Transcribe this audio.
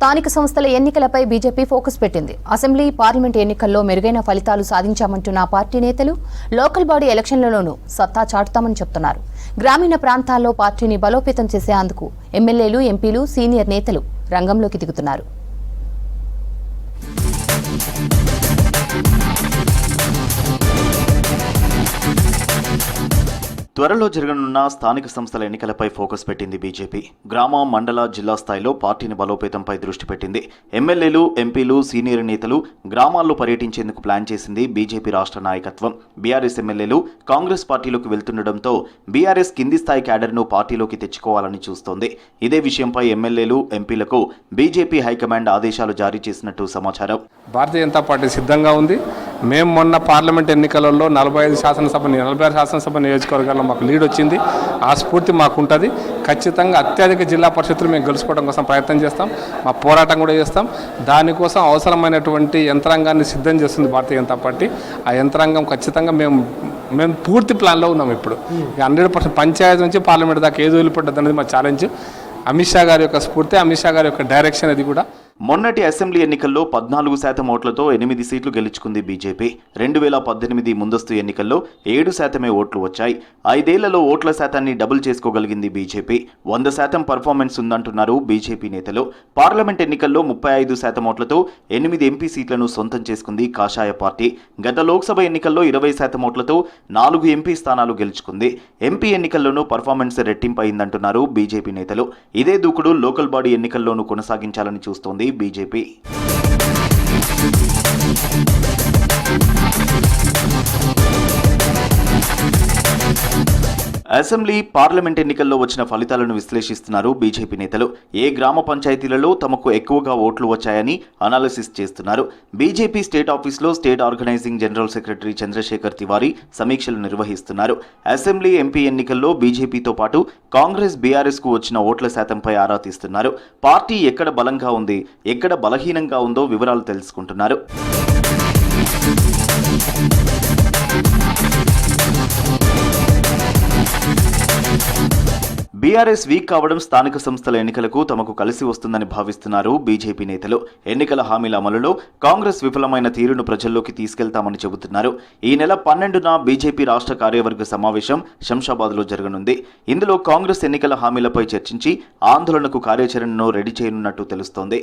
స్థానిక సంస్థల ఎన్నికలపై బీజేపీ ఫోకస్ పెట్టింది. అసెంబ్లీ, పార్లమెంట్ ఎన్నికల్లో మెరుగైన ఫలితాలు సాధించామంటున్న పార్టీ నేతలు లోకల్ బాడీ ఎలక్షన్లలోనూ సత్తా చాటుతామని చెప్తున్నారు. గ్రామీణ ప్రాంతాల్లో పార్టీని బలోపేతం చేసేందుకు ఎమ్మెల్యేలు, ఎంపీలు, సీనియర్ నేతలు రంగంలోకి దిగుతున్నారు. త్వరలో జరగనున్న స్థానిక సంస్థల ఎన్నికలపై ఫోకస్ పెట్టింది బీజేపీ. గ్రామ, మండల, జిల్లా స్థాయిలో పార్టీని బలోపేతంపై దృష్టి పెట్టింది. ఎమ్మెల్యేలు, ఎంపీలు, సీనియర్ నేతలు గ్రామాల్లో పర్యటించేందుకు ప్లాన్ చేసింది బీజేపీ రాష్ట్ర నాయకత్వం. బీఆర్ఎస్ ఎమ్మెల్యేలు కాంగ్రెస్ పార్టీలోకి వెళ్తుండటంతో బీఆర్ఎస్ కింది స్థాయి క్యాడర్ను పార్టీలోకి తెచ్చుకోవాలని చూస్తోంది. ఇదే విషయంపై ఎమ్మెల్యేలు, ఎంపీలకు బీజేపీ హైకమాండ్ ఆదేశాలు జారీ చేసినట్టు సమాచారం. భారతీయ జనతా పార్టీ సిద్ధంగా ఉంది. మేము మొన్న పార్లమెంట్ ఎన్నికలలో 46 శాసనసభ నియోజకవర్గాల్లో మాకు లీడ్ వచ్చింది. ఆ స్ఫూర్తి మాకుంటుంది. ఖచ్చితంగా అత్యధిక జిల్లా పరిషత్తులు మేము గెలుచుకోవడం కోసం ప్రయత్నం చేస్తాం. మా పోరాటం కూడా చేస్తాం. దానికోసం అవసరమైనటువంటి యంత్రాంగాన్ని సిద్ధం చేస్తుంది భారతీయ జనతా పార్టీ. ఆ యంత్రాంగం ఖచ్చితంగా మేము పూర్తి ప్లాన్లో ఉన్నాం. ఇప్పుడు 100% పంచాయతీ నుంచి పార్లమెంట్ దాకా ఏది వదిలిపెట్టదు అనేది మా ఛాలెంజ్. అమిత్ షా గారి యొక్క స్ఫూర్తి, అమిత్ షా గారి యొక్క డైరెక్షన్ అది కూడా. మొన్నటి అసెంబ్లీ ఎన్నికల్లో 14% ఓట్లతో 8 సీట్లు గెలుచుకుంది బీజేపీ. 2018 ముందస్తు ఎన్నికల్లో 7% ఓట్లు వచ్చాయి. 5 ఏళ్లలో ఓట్ల శాతాన్ని డబుల్ చేసుకోగలిగింది బీజేపీ. 100% పర్ఫార్మెన్స్ ఉందంటున్నారు బీజేపీ నేతలు. పార్లమెంట్ ఎన్నికల్లో 35% ఓట్లతో 8 ఎంపీ సీట్లను సొంతం చేసుకుంది కాషాయ పార్టీ. గత లోక్సభ ఎన్నికల్లో 20% ఓట్లతో 4 ఎంపీ స్థానాలు గెలుచుకుంది. ఎంపీ ఎన్నికల్లోనూ పర్ఫార్మెన్స్ రెట్టింపు అయిందంటున్నారు బీజేపీ నేతలు. ఇదే దూకుడు లోకల్ బాడీ ఎన్నికల్లోనూ కొనసాగించాలని చూస్తోంది బీజేపీ. అసెంబ్లీ, పార్లమెంట్ ఎన్నికల్లో వచ్చిన ఫలితాలను విశ్లేషిస్తున్నారు బీజేపీ నేతలు. ఏ గ్రామ పంచాయతీలలో తమకు ఎక్కువగా ఓట్లు వచ్చాయని అనాలిసిస్ చేస్తున్నారు. బీజేపీ స్టేట్ ఆఫీస్లో state organizing general secretary Chandrashekar Tiwari సమీక్షలు నిర్వహిస్తున్నారు. అసెంబ్లీ, ఎంపీ ఎన్నికల్లో బీజేపీతో పాటు కాంగ్రెస్, బీఆర్ఎస్ కు వచ్చిన ఓట్ల శాతంపై ఆరా తీస్తున్నారు. పార్టీ ఎక్కడ బలంగా ఉంది, ఎక్కడ బలహీనంగా ఉందో వివరాలు తెలుసుకుంటున్నారు. బీఆర్ఎస్ వీక్ కావడం స్థానిక సంస్థల ఎన్నికలకు తమకు కలిసి వస్తుందని భావిస్తున్నారు బీజేపీ నేతలు. ఎన్నికల హామీల అమలులో కాంగ్రెస్ విఫలమైన తీరును ప్రజల్లోకి తీసుకెళ్తామని చెబుతున్నారు. ఈ నెల 12న బీజేపీ రాష్ట్ర కార్యవర్గ సమావేశం శంషాబాద్లో జరగనుంది. ఇందులో కాంగ్రెస్ ఎన్నికల హామీలపై చర్చించి ఆందోళనకు కార్యాచరణను రెడీ చేయనున్నట్టు తెలుస్తోంది.